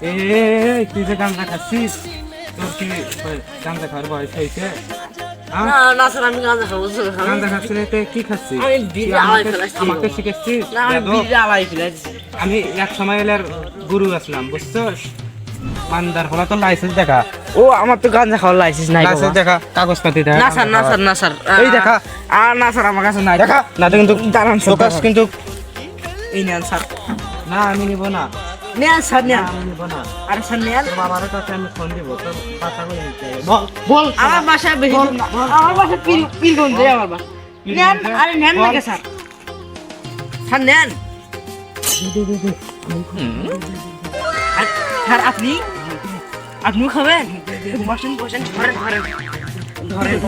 তুই যে গাঁজা খাচ্ছিস, তোর কি গাঁজা খাওয়ার বয়স হয়েছে? না না স্যার, আমি গাঁজা খাবো স্যার। গাঁজা খাচ্ছিস তে কি খাচ্ছিস? আমি বিড়ি আলাই ফেলাচ্ছি। আমাকে শিখেছিস? না, আমি বিড়ি আলাই ফেলাচ্ছি। আমি এক সময় এলার গুরু আসলাম, বুঝছস? মানদার হলা তো লাইসেন্স দেখা, ও আমার তো গাঁজা খাওয়ার লাইসেন্স নাই বাবা। লাইসেন্স দেখা, কাগজপাতি দেখা। না স্যার, না স্যার, না স্যার। এই দেখা। না স্যার, আমার কাছে নাই। দেখা না তো কিন্তু দাঁড়ান স্যার, প্রকাশ দাঁড়ান। কিন্তু এই নেন স্যার। না, আমি নিব না। নেন স্যার, নেন। আমি নিব না। আরে স্যার নেন। তোর বাবার কাছে আমি ফোন দিব, তোর কথাগুলো নিতে হবে। বল বল। আমার বাসায় বেশি দূর না। আমার বাসায় পীরগঞ্জে আমার বাসা। নেন, আরে নেন না স্যার। স্যার নেন। স্যার আপনিও খাবেন? বসেন বসেন, ধরেন ধরেন ধরেন।